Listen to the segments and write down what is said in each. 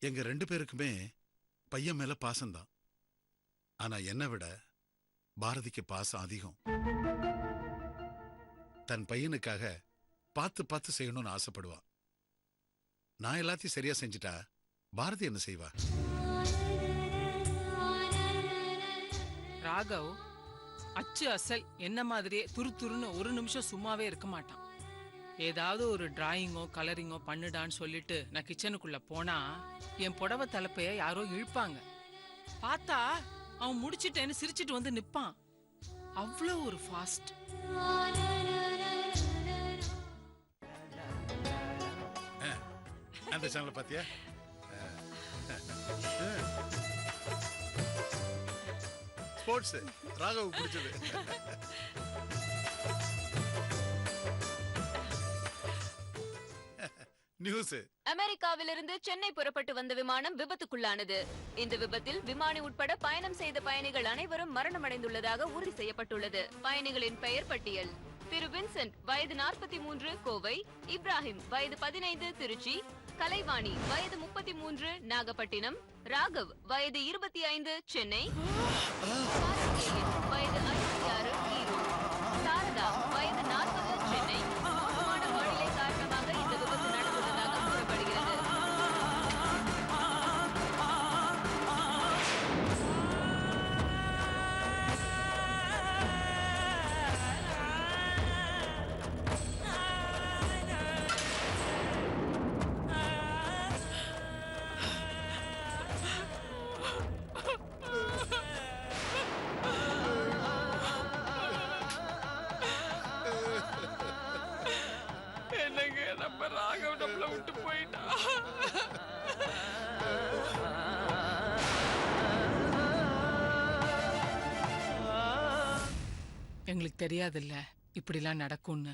எங்க 2 பேருக்குமே பையன் மேல பாசம்தான். ஆனா என்னை விட பாரதிக்கு பாசம் அதிகம். தன் பையனுக்காக பார்த்து பார்த்து செய்யணும்னு ஆசைப்படுவா. நான் எல்லாத்தையும் சரியா செஞ்சுட்டா பாரதி என்ன செய்வா? ராகவ் அச்சு அசல் என்ன மாதிரியே துருன்னு ஒரு நிமிஷம் சும்மாவே இருக்க மாட்டான். ஏதாவது ஒரு டிராயிங்கோ கலரிங்கோ பண்ணுடான்னு சொல்லிட்டு நான் கிச்சனுக்குள்ள போனா என் புடவை தலைப்பைய யாரோ இழுப்பாங்க. பார்த்தா அவன் முடிச்சிட்டேன்னு சிரிச்சிட்டு வந்து நிப்பான். அவ்வளோ ஒரு ஃபாஸ்ட். அந்த சேனல் பாத்தியா? ஸ்போர்ட்ஸ் ராகவ் பிடிச்சது. நியூஸ். அமெரிக்காவிலிருந்து சென்னை புறப்பட்டு வந்த விமானம் விபத்துக்குள்ளானது. இந்த விபத்தில் விமானி உட்பட பயணம் செய்த பயணிகள் அனைவரும் மரணமடைந்துள்ளதாக உறுதி செய்யப்பட்டுள்ளது. பயணிகளின் பெயர் பட்டியல்: திரு வின்சென்ட் வயது 43 கோவை, இப்ராஹிம் வயது 15 திருச்சி, கலைவாணி வயது 33 நாகப்பட்டினம், ராகவ் வயது 25 சென்னை, வயது 56 ஈரோடு, சாரதா வயது 40 சென்னை. மோசமான வானிலை காரணமாக இந்த விபத்து நடந்துள்ளதாக கூறப்படுகிறது. என்னங்க நம்ம ராகவ் நம்மள விட்டு போயிட்டா. எங்களுக்கு தெரியாதுல்ல இப்படிலாம் நடக்கும்னு.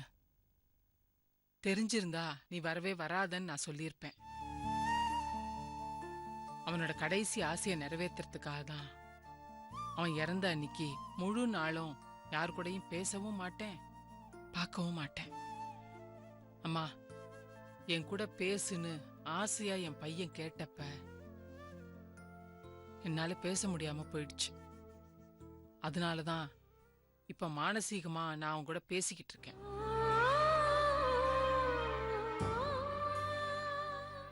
தெரிஞ்சிருந்தா நீ வரவே வராதன்னு நான் சொல்லியிருப்பேன். அவனோட கடைசி ஆசையை நிறைவேற்றுறதுக்காக தான் அவன் இறந்த அன்னைக்கு முழு நாளும் யாரு கூடயும் பேசவும் மாட்டேன், பார்க்கவும் மாட்டேன். அம்மா, என் கூட பேசுன்னு ஆசையா என் பையன் கேட்டப்ப என்னால பேச முடியாம போயிடுச்சு. அதனாலதான் இப்ப மானசீகமா நான் அவன் கூட பேசிக்கிட்டு இருக்கேன்.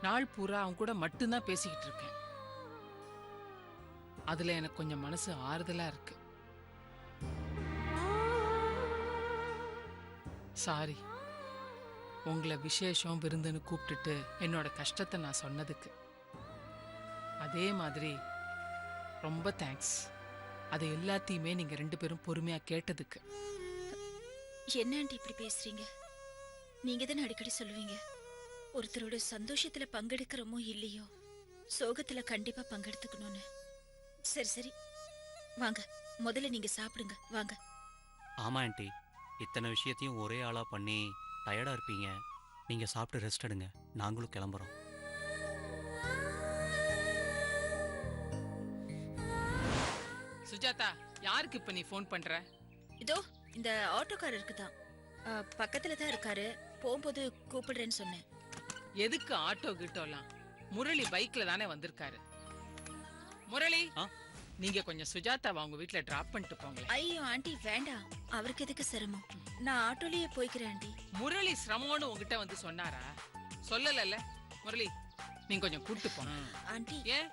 நாள் பூரா அவன் கூட மட்டும்தான் பேசிக்கிட்டு இருக்கேன். அதுல எனக்கு கொஞ்சம் மனசு ஆறுதலா இருக்கு. சாரி, உங்களை விசேஷம் விருந்துன்னு கூப்பிட்டுட்டு என்னோட கஷ்டத்தை நான் சொன்னதுக்கு. அதே மாதிரி ரொம்ப தேங்க்ஸ், அது எல்லாத்தையுமே நீங்க 2 பேரும் பொறுமையா கேட்டதுக்கு. என்ன ஆண்டி இப்படி பேசுறீங்க? நீங்க தானே அடிக்கடி சொல்லுவீங்க, ஒருத்தரோட சந்தோஷத்துல பங்கெடுக்கிறோமோ இல்லையோ சோகத்துல கண்டிப்பா பங்கெடுத்துக்கணும்னு. சரி சரி, வாங்க முதல்ல நீங்க சாப்பிடுங்க, வாங்க. ஆமா ஆண்டி, இத்தனை விஷயத்தையும் ஒரே ஆளா பண்ணி டயர்டா இருப்பீங்க. நீங்க சாப்பிட்டு ரெஸ்ட் எடுங்க, நாங்களும் கிளம்புறோம். சுஜாதா, யாருக்கு இப்ப நீ போன் பண்ற? இதோ இந்த ஆட்டோக்காரருக்கு தான், பக்கத்துல தான் இருக்காரு, போகும்போது கூப்பிடுறேன்னு சொன்னேன். எதுக்கு ஆட்டோ கிட்டோலாம்? முரளி பைக்ல தானே வந்திருக்காரு. முரளி, நீங்க கொஞ்சம் சுஜாதாவை அவங்க வீட்டுல டிராப் பண்ணிட்டு போங்களேன். ஐயோ ஆண்டி வேண்டாம், அவருக்கு எதுக்கு சிரமம், நான் ஆட்டோலயே போய்க்கிறேன் ஆண்டி. முரளி சிரமம்னு உங்ககிட்ட வந்து சொன்னாரா? சொல்லல. முரளி, நீங்க கொஞ்சம் கூட்டு போ ஆண்டி. ஏன்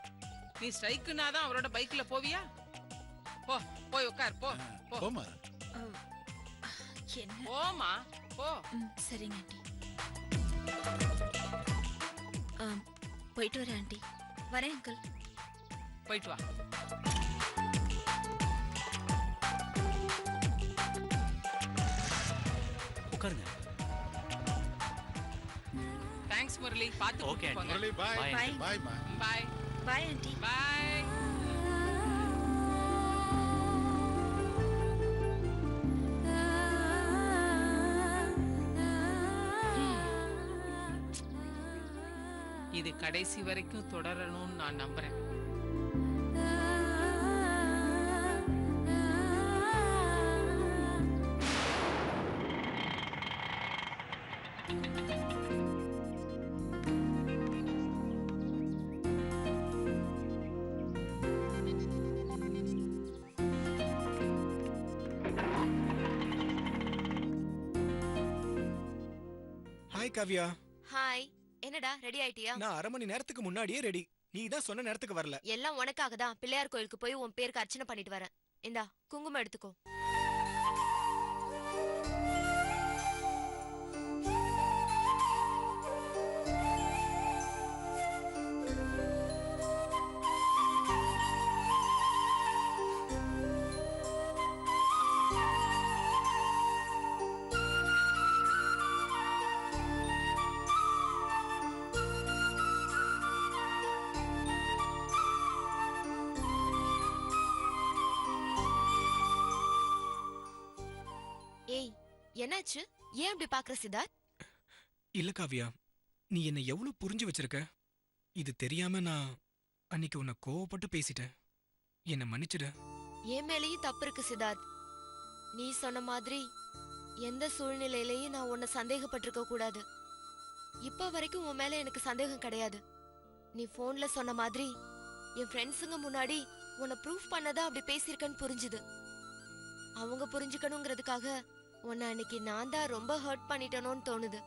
நீ ஸ்ட்ரைக்குனாதான் அவரோட பைக்ல போவியா? போ, போய் உட்கார், போ போமா. என்ன? போமா, போ. சரிங்க ஆண்டி. போயிட்டு வரேன் ஆண்டி. வரேன் அங்கிள். போயிட்டு வா. உட்காருங்க. தேங்க்ஸ் முரளி, பாத்து ஓகே போங்க. முரளி பாய். Bye. பாய் மா. பாய். Bye aunty. பாய். இது கடைசி வரைக்கும் தொடரணும்னு நான் நம்புறேன். ஹாய் காவ்யா. ஹாய். என்னடா ரெடி ஆயிட்டியா? நான் 1/2 மணி நேரத்துக்கு முன்னாடியே ரெடி. நீ தான் சொன்ன நேரத்துக்கு வரல. எல்லாம் உனக்காக தான் பிள்ளையார் கோயிலுக்கு போய் உன் பேருக்கு அர்ச்சனை பண்ணிட்டு வரேன். இந்தா குங்குமம் எடுத்துக்கோ. ஏய், என்னாச்சு? ஏன் இப்படி பாக்குற சித்தார்த்? இல்ல காவ்யா, நீ என்ன எவ்வளவு புரிஞ்சு வச்சிருக்க. இது தெரியாம நான் அன்னைக்கு உன்னை கோவப்பட்டு பேசிட்டேன். என்ன மன்னிச்சிடு. என் மேலேயும் தப்பு இருக்கு சித்தார்த். நீ சொன்ன மாதிரி எந்த சூழ்நிலையிலயும் நான் உன்னை சந்தேகப்பட்டிருக்க கூடாது. இப்ப வரைக்கும் உன் மேல எனக்கு சந்தேகம் கிடையாது. நீ போன்ல சொன்ன மாதிரி என் ஃப்ரெண்ட்ஸுங்க முன்னாடி உன்னை ப்ரூஃப் பண்ணதா அப்படி பேசியிருக்கேன்னு புரிஞ்சுது. அவங்க புரிஞ்சுக்கணுங்கிறதுக்காக உன்னை அன்னைக்கு நான் தான் ரொம்ப ஹர்ட் பண்ணிட்டேனோன்னு தோணுது.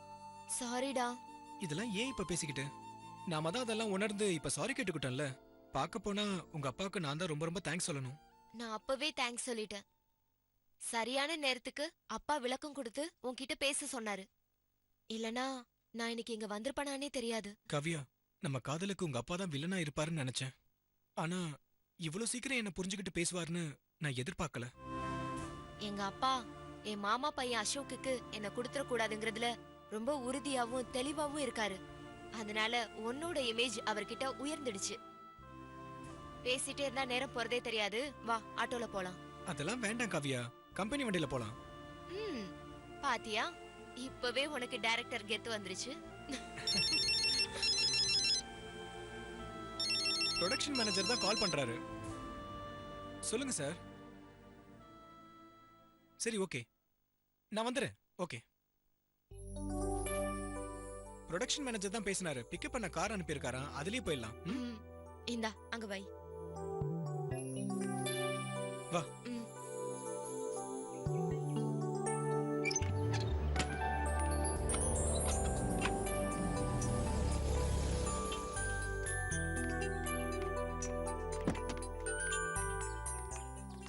சாரிடா. இதெல்லாம் ஏன் இப்ப பேசிக்கிட்டு? நாம தான் அதெல்லாம் உணர்ந்து இப்ப சாரி கேட்டுக்கிட்டோம்ல. பார்க்க போனா உங்க அப்பாவுக்கு நான் தான் ரொம்ப ரொம்ப தேங்க்ஸ் சொல்லணும். நான் அப்பவே தேங்க்ஸ் சொல்லிட்டேன். சரியான நேரத்துக்கு அப்பா விளக்கம் கொடுத்து உன்கிட்ட பேச சொன்னாரு. இல்லனா நான் இன்னைக்கு இங்க வந்திருப்பனானே தெரியாது. காவ்யா, நம்ம காதலுக்கு உங்க அப்பா தான் வில்லனா இருப்பாருன்னு நினைச்சேன். ஆனா இவ்வளவு சீக்கிரம் என்ன புரிஞ்சுக்கிட்டு பேசுவாருன்னு நான் எதிர்பார்க்கல. எங்க அப்பா என் மாமா பையன் அசோக்குக்கு என்ன கொடுத்துட கூடாதுங்கிறதுல ரொம்ப உறுதியாவும் தெளிவாவும் இருக்காரு. அதனால உன்னோட இமேஜ் அவர்கிட்ட உயர்ந்துடுச்சு. பேசிட்டே இருந்தா நேரம் போறதே தெரியாது. வா ஆட்டோல போலாம். அதெல்லாம் வேண்டாம் காவ்யா, கம்பெனி வண்டியில போலாம். பாத்தியா, இப்பவே உனக்கு டைரக்டர் கெத்து வந்துருச்சு. ப்ரொடக்ஷன் மேனேஜர் தான் கால் பண்றாரு. சொல்லுங்க சார். சரி, ஓகே, நான் வந்துறேன். ஓகே. ப்ரொடக்ஷன் மேனேஜர் தான் பேசினாரு. பிக்கப் பண்ண கார் அனுப்பியிருக்காராம். அதுலயே போயிடலாம். இந்தா அங்க வை. வா.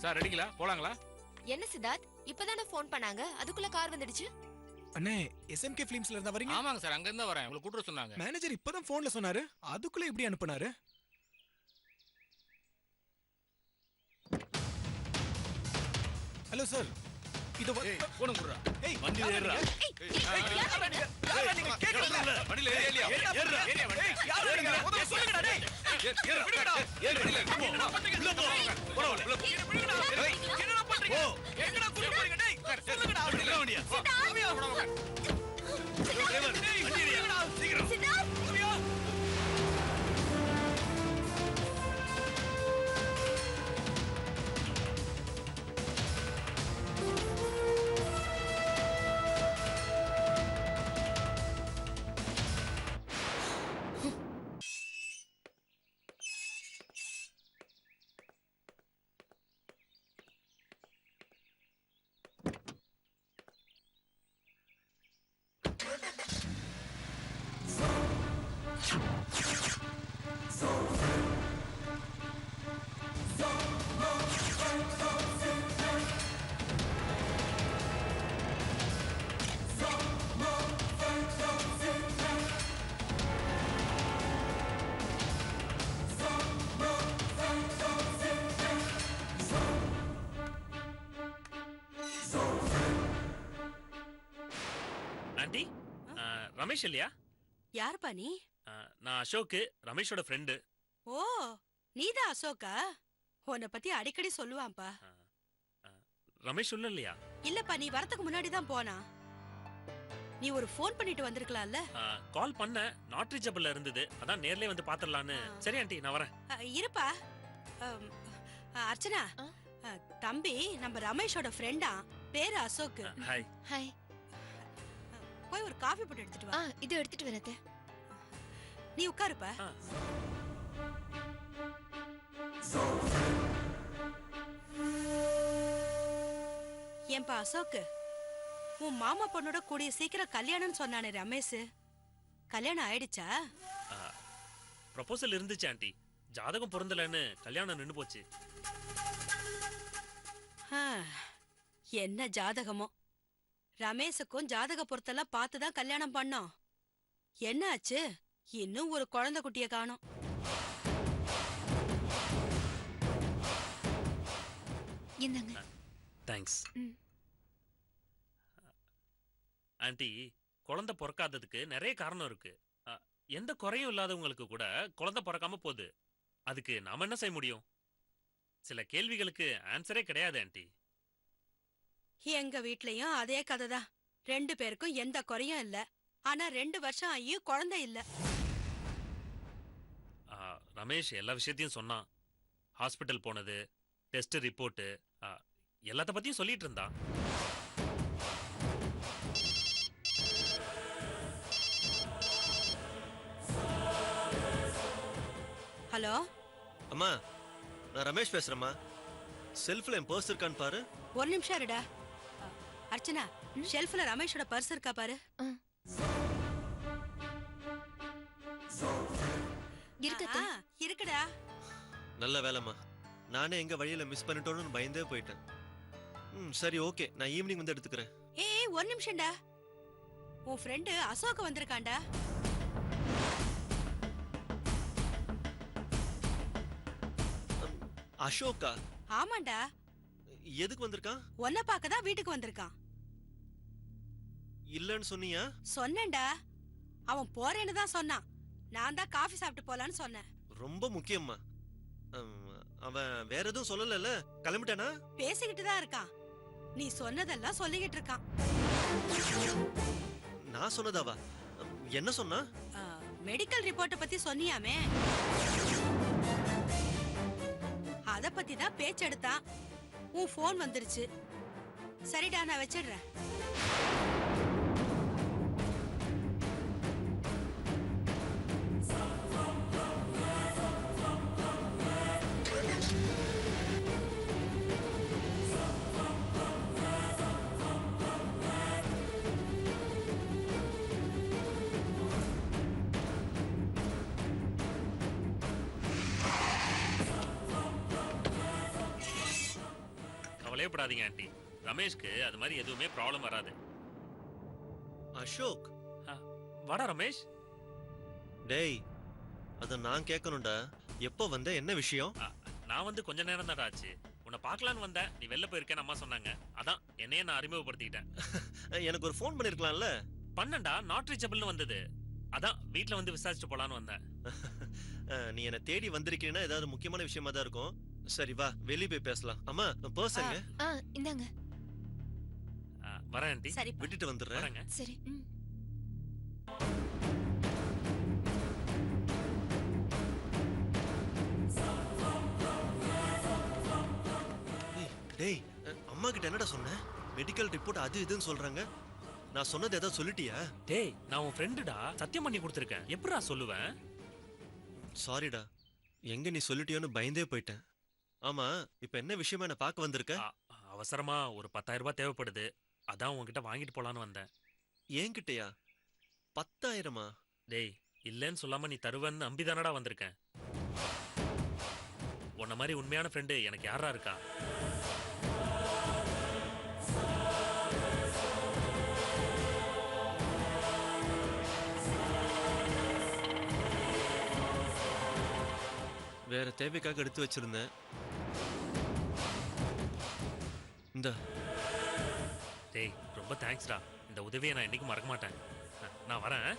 சார் ரெடிங்களா? போலாங்களா? என்ன சித்தார்த், இப்பதானே போன் பண்ணாங்க, அதுக்குள்ள கார் வந்துடுச்சு? அண்ணே, SMK ஃபிலிம்ஸ்ல இருந்தா வரீங்க? ஆமாங்க சார், அங்க இருந்தா வரேன். உங்களுக்கு கூட்டிட்டு சொன்னாங்க. மேனேஜர் இப்பதான் போன்ல சொன்னாரு. அதுக்குள்ள எப்படி அனுப்புனாரு? ஹலோ சார், இது போன குடுறா. ஏய், வண்டி ஏறுடா. நீங்க கேட்கல. வண்டில ஏறியா? ஏறுடா. ஏறியா வண்டி. யாரு நீங்க? முதல்ல சொல்லுங்கடா டேய். ஏறுடா. ஏறு வண்டில. என்ன பண்றீங்க? உள்ள போ. போடா உள்ள போ. என்னடா பண்றீங்க? எங்கடா கூட்டி போறீங்க டேய்? சொல்லுங்கடா. வண்டில வண்டியா? காவியா, டிரைவர் வண்டி ஏறியா? சீக்கிரம். காவியா. ஆண்டி, ரமேஷ் இல்லையா? யாருப்பா நீ? நான் அசோக், ரமேஷோட ஃப்ரெண்டு. ஓ, நீதான் அசோக்கா? உன்னை பத்தி அடிக்கடி சொல்லுவான்ப்பா. ரமேஷ் ஒன்னும் இல்லையா? இல்லப்பா, நீ வரதுக்கு முன்னாடி தான் போனா. நீ ஒரு ஃபோன் பண்ணிட்டு வந்திருக்கலாம்ல? கால் பண்ண, நாட் ரீச்சபிள்ல இருந்தது. அதான் நேர்லயே வந்து பாத்துடலான்னு. சரி ஆண்டி, நான் வரேன். இருப்பா. அர்ச்சனா, தம்பி நம்ம ரமேஷோட ஃப்ரெண்டா, பேரு அசோக். ஹாய். ஹாய். போய் ஒரு காஃபி போட்டு எடுத்துட்டு வா. இது எடுத்துட்டு வரதே. நீ உட்காருப்பா. ஏன்பா அசோக், உன் மாமா பொண்ணோட கூடிய சீக்கிரம் கல்யாணம்னு சொன்னானே ரமேஷ், கல்யாணம் ஆயிடுச்சா? ப்ரொபோசல் இருந்துச்சு ஆண்டி, ஜாதகம் பொருந்தலன்னு கல்யாணம் நின்னு போச்சு. ஆ, என்ன ஜாதகமோ. ரமேஷுக்கும் ஜாதக பொருத்தெல்லாம் பார்த்துதான் கல்யாணம் பண்ணோம். என்ன ஆச்சு? இன்னும் ஒரு குழந்தை குட்டிய காணோம். என்னங்க? Thanks aunty. குழந்தை பிறக்காததுக்கு நிறைய காரணம் இருக்கு. எந்த குறையும் இல்லாதவங்களுக்கு கூட குழந்தை பிறக்காம போகுது. அதுக்கு நாம என்ன செய்ய முடியும்? சில கேள்விகளுக்கு ஆன்சரே கிடையாது ஆண்டி. எங்க வீட்லயும் அதே கதைதான். 2 பேருக்கும் எந்த குறையும் இல்ல. ஆனா 2 வருஷம் ஆகியும் குழந்தை இல்ல. ரமேஷ் எல்லா விஷயத்தையும் சொன்னான். ஹாஸ்பிட்டல் போனது, டெஸ்ட் ரிப்போர்ட்டு, எல்லாத்த பத்தியும் சொல்லிட்டு இருந்தான். ஹலோ அம்மா, நான் ரமேஷ் பேசுறேம்மா. செல்ஃப்ல என் பர்ஸ் இருக்கான்னு பாரு. ஒரு நிமிஷம் இருடா. அர்ச்சனா, ஷெல்ஃப்ல ரமேஷோட பர்ஸ் இருக்கா பாரு. இருக்குடா. நல்ல வேலைம்மா. நானே எங்க வழியில மிஸ் பண்ணிட்டோன்னு பயந்தே போயிட்டேன். சரி, ஓகே, நான் ஈவினிங் வந்து எடுத்துக்கிறேன். ஏய், ஒரு நிமிஷம்டா. உன் ஃப்ரெண்டு அசோக் வந்திருக்கான்டா. அசோக்கா? ஆமாண்டா. எதுக்கு வந்திருக்கான்? உன்னை பார்க்கதான் வீட்டுக்கு வந்திருக்கான். இல்லன்னு சொன்னியா? சொன்னேன்டா. அவன் போறேன்னு தான் சொன்னான். நான் தான் காஃபி சாப்பிட்டு போலான்னு சொன்னேன். ரொம்ப முக்கியம்மா. அவன் வேற எதுவும் சொல்லல? கிளம்பிட்டானா? பேசிக்கிட்டு தான் இருக்கான். நீ சொன்னதெல்லாம் சொல்லிக்கிட்டு இருக்கான். நான் சொன்னதாவா? என்ன சொன்னா? மெடிக்கல் ரிப்போர்ட்டை பத்தி சொன்னியாமே, அத பத்தி தான் பேச்செடுத்தான். உன் போன் வந்துருச்சு. சரிடா, நான் வச்சிடுறேன். கவலையப்படாதீங்க ஆண்டி, ரமேஷ்க்கு அது மாதிரி எதுவுமே ப்ராப்ளம் வராது. அசோக், வாடா ரமேஷ். டேய், அத நான் கேட்கணும்டா. எப்போ வந்த? என்ன விஷயம்? நான் வந்து கொஞ்ச நேரம் தான் ஆச்சு. உன்னை பார்க்கலான்னு வந்தேன். நீ வெளில போயிருக்கேன்னு அம்மா சொன்னாங்க. அதான் என்னையே நான் அறிமுகப்படுத்திக்கிட்டேன். எனக்கு ஒரு ஃபோன் பண்ணிருக்கலாம்ல? பண்ணண்டா, நாட் ரீச்சபிள்னு வந்தது. அதான் வீட்ல வந்து விசாரிச்சுட்டு போலான்னு வந்தேன். நீ என்ன தேடி வந்திருக்கீன்னா ஏதாவது முக்கியமான விஷயமா தான் இருக்கும். சரி, வா, வெளிய போய் பேசலாம். அம்மா, பர்சங்க இந்தாங்க. வரேன் ஆண்டி. சரி, விட்டுட்டு வந்துடுறேன். சரி. டேய், அம்மா கிட்ட என்னடா சொன்ன? மெடிக்கல் ரிப்போர்ட் அது இதுன்னு சொல்றாங்க. நான் சொன்னது ஏதாவது சொல்லிட்டியா? டேய், நான் உன் ஃப்ரெண்டுடா, சத்தியம் பண்ணி கொடுத்துருக்கேன். எப்படிடா சொல்லுவேன்? சாரிடா, எங்க நீ சொல்லிட்டியோன்னு பயந்தே போயிட்டேன். ஆமா, இப்ப என்ன விஷயமா என்ன பார்க்க வந்திருக்க? அவசரமா ஒரு 10,000 ரூபாய் தேவைப்படுது. அதான் உன்கிட்ட வாங்கிட்டு போலான்னு வந்தேன். என்கிட்டயா? 10,000? டேய், இல்லன்னு சொல்லாம நீ தருவன்னு நம்பிதானடா வந்திருக்கேன். உன்ன மாதிரி உண்மையான ஃப்ரெண்டு எனக்கு யாரா இருக்கா? வேற தேவைக்காக எடுத்து வச்சிருந்தேன். இந்த டேய், ரொம்ப தேங்க்ஸ்டா. இந்த உதவியை நான் என்னைக்கும் மறக்க மாட்டேன். நான் வரேன்.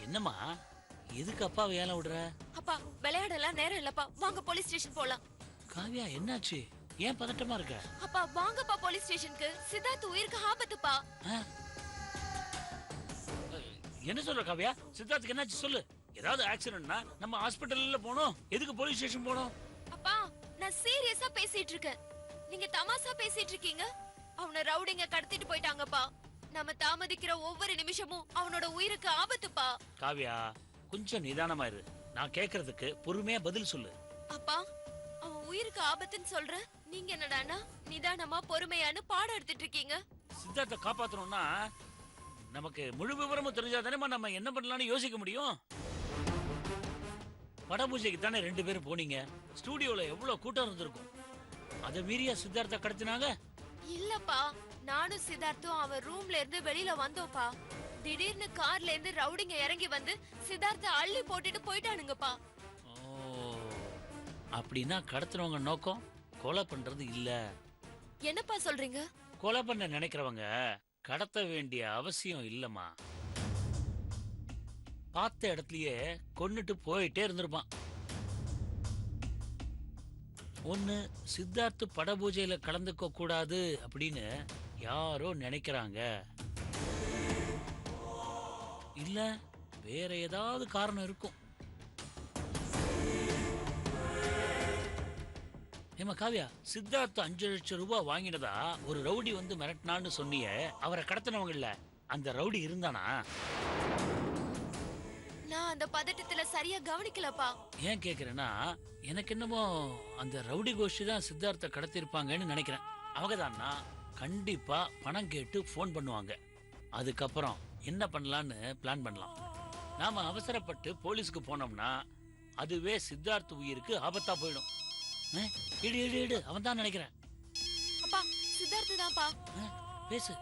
என்னம்மா, எதுக்கு அப்பா வேலை விடுற? அப்பா, விளையாடலாம் நேரம் இல்லப்பா. வாங்க போலீஸ் ஸ்டேஷன் போலாம். காவியா, என்னாச்சு? ஏன் பதட்டமா இருக்க? அப்பா, வாங்கப்பா போலீஸ் ஸ்டேஷனுக்கு. சித்தார்த் உயிருக்கு ஆபத்துப்பா. என்ன சொல்ற காவியா? சித்தார்த்துக்கு என்னாச்சு சொல்லு. ஏதாவது ஆக்சிடென்ட்னா நம்ம ஹாஸ்பிட்டல்ல போனோம், எதுக்கு போலீஸ் ஸ்டேஷன் போனோம்? அப்பா நான் சீரியஸா பேசிட்டு இருக்கேன், நீங்க தமாஷா பேசிட்டு இருக்கீங்க. அவனை ரவுடிங்க கடத்திட்டு போயிட்டாங்கப்பா. நம்ம தாமதிக்கிற ஒவ்வொரு நிமிஷமும் அவனோட உயிருக்கு ஆபத்துப்பா. காவியா, கொஞ்சம் நிதானமா இரு. நான் கேக்குறதுக்கு பொறுமையா பதில் சொல்லு. அப்பா அவன் உயிருக்கு ஆபத்துன்னு சொல்ற, நீங்க என்னடானா நிதானமா பொறுமையானு பாடம் எடுத்துட்டு இருக்கீங்க. சித்தார்த்தை காப்பாத்தணும்னா நமக்கு முழு விவரமும் தெரிஞ்சாதானே நம்ம என்ன பண்ணலாம்னு யோசிக்க முடியும். படபூஜைக்கு தானே 2 பேரும் போனீங்க. ஸ்டூடியோல எவ்வளவு கூட்டம் இருந்திருக்கும். அதை மீறியா சித்தார்த்த கடத்தினாங்க? இல்லப்பா, நானும் சித்தார்த்தும் அவன் ரூம்ல இருந்து வெளியில வந்தோம்ப்பா. திடீர்னு கார்ல இருந்து ரவுடிங்க இறங்கி வந்து சித்தார்த்த அள்ளி போட்டுட்டு போயிட்டானுங்கப்பா. ஓ, அப்படின்னா கடத்துறவங்க நோக்கம் கொலை பண்றது இல்ல. என்னப்பா சொல்றீங்க? கொலை பண்ண நினைக்கிறவங்க கடத்த வேண்டிய அவசியம் இல்லம்மா. பார்த்த இடத்துலயே கொன்னுட்டு போயிட்டே இருந்திருப்பான். ஒண்ணு சித்தார்த்து படபூஜையில கலந்துக்க கூடாது அப்படின்னு யாரோ நினைக்கிறாங்க, இல்ல வேற ஏதாவது காரணம் இருக்கும். ஏமா காவியா, சித்தார்த்து 5 லட்சம் ரூபாய் வாங்கினதா ஒரு ரவுடி வந்து மிரட்டினான்னு சொன்னிய, அவரை கடத்தினவங்க இல்ல அந்த ரவுடி இருந்தானா? நான் அந்த பதட்டத்துல சரியா கவனிக்கலப்பா. ஏன் கேக்குறேன்னா, எனக்கு என்னமோ அந்த ரவுடி கோஷ்டி தான் சித்தார்த்த கடத்திருப்பாங்கன்னு நினைக்கிறேன். அவங்கதான்னா கண்டிப்பா பணம் கேட்டு ஃபோன் பண்ணுவாங்க. அதுக்கப்புறம் என்ன பண்ணலான்னு பிளான் பண்ணலாம். நாம அவசரப்பட்டு போலீஸ்க்கு போனோம்னா அதுவே சித்தார்த்த உயிருக்கு ஆபத்தா போயிடும். இடு இடு இடு, அவன் தான் நினைக்கிறேன். அப்பா சித்தார்த்து தான்ப்பா. பேசு.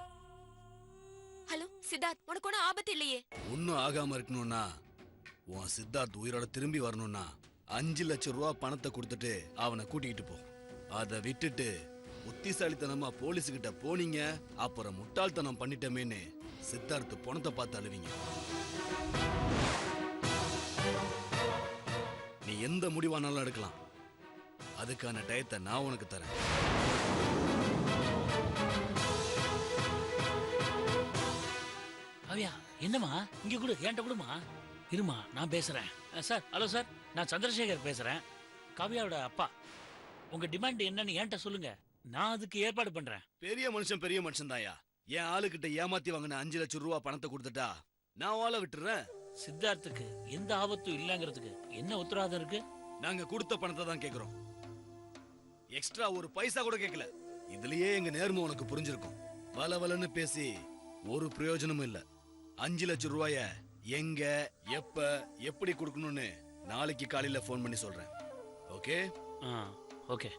ஹலோ சித்தார்த், உனக்கு ஒன்னும் ஆபத்து இல்லையே? ஒன்னும் ஆகாம இருக்கணும்னா, உன் சித்தார்த் உயிரோட திரும்பி வரணும்னா 5 லட்சம் ரூபாய் பணத்தை கொடுத்துட்டு அவனை கூட்டிக்கிட்டு போ. அதை விட்டுட்டு புத்திசாலித்தனமா போலீஸுகிட்ட போனீங்க, அப்புறம் முட்டாள்தனம் பண்ணிட்டமேன்னு சித்தார்த்து பணத்தை பார்த்து அழுவீங்க. நீ எந்த முடிவானாலும் எடுக்கலாம், அதுக்கான டயத்தை நான் உனக்கு தரேன். காவியா, என்னம்மா இங்க கூட என்கிட்ட கொடுமா. இருமா, நான் பேசுறேன். சார், ஹலோ சார், நான் சந்திரசேகர் பேசுறேன், காவியாவோட அப்பா. உங்க டிமாண்ட் என்னன்னு என்கிட்ட சொல்லுங்க, நான் அதுக்கு ஏற்பாடு பண்றேன். பெரிய மனுஷன் தாயா. என் ஆளுகிட்ட ஏமாத்தி வாங்கின 5 லட்சம் ரூபாய் பணத்தை கொடுத்துட்டா நான் வாழ விட்டுறேன். சித்தார்த்துக்கு எந்த ஆபத்தும் இல்லங்கிறதுக்கு என்ன உத்தரவாதம் இருக்கு? நாங்க கொடுத்த பணத்தை தான் கேக்குறோம், எக்ஸ்ட்ரா ஒரு பைசா கூட கேட்கல. இதுலயே எங்க நேர்மை உனக்கு புரிஞ்சிருக்கும். வலவலன்னு பேசி ஒரு பிரயோஜனமும் இல்ல. 5 லட்சம் ரூபாய எங்க, எப்ப, எப்படி கொடுக்கணும்னு நாளைக்கு காலையில போன் பண்ணி சொல்றேன். ஓகே? ஓகே.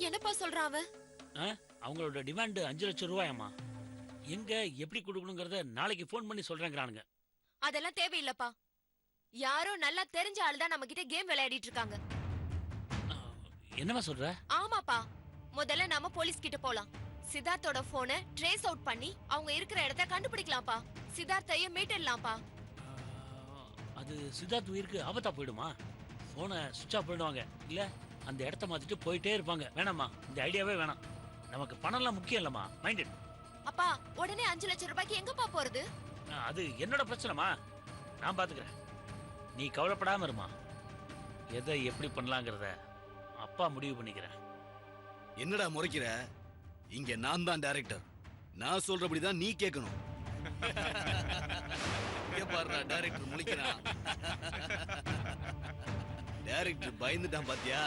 என்னப்பா சொல்றான் அவன்? அவங்களோட டிமாண்ட் 5 லட்சம் ரூபாயாமா. எங்க எப்படி கொடுக்கணுங்கிறத நாளைக்கு போன் பண்ணி சொல்றேங்கிறானுங்க. அதெல்லாம் தேவையில்லப்பா. யாரோ நல்லா தெரிஞ்ச ஆள் தான் நம்ம கிட்ட கேம் விளையாடிட்டு இருக்காங்க. என்னமா சொல்ற? ஆமாப்பா, முதல்ல நாம போலீஸ் கிட்ட போலாம். சித்தார்த்தோட போனை ட்ரேஸ் அவுட் பண்ணி அவங்க இருக்கிற இடத்தை கண்டுபிடிக்கலாம்ப்பா. சித்தார்த்தையும் மீட்டெடலாம்ப்பா. அது சித்தார்த் உயிருக்கு ஆபத்தா போயிடுமா? போனை சுவிட்ச் ஆஃப் பண்ணிடுவாங்க, இல்ல அந்த இடத்த மாத்திட்டு போயிட்டே இருப்பாங்க. வேணாமா, இந்த ஐடியாவே வேணாம். நமக்கு பணம்லாம் முக்கியம் இல்லம்மா, மைண்டட். அப்பா உடனே 5 லட்சம் ரூபாய்க்கு எங்கப்பா போறது? அது என்னோட பிரச்சனைமா, நான் பாத்துக்கிறேன். நீ கவலைப்படாம இருமா. எதை எப்படி பண்ணலாங்கிறத அப்பா முடிவு பண்ணிக்கிறேன். என்னடா முறைக்கிற? இங்க நான் தான் டைரக்டர், நான் சொல்றபடிதான் நீ கேட்கணும். பாருடா, டைரக்டர் முழிக்கிறான். டைரக்டர் பயந்துட்டான் பாத்தியா?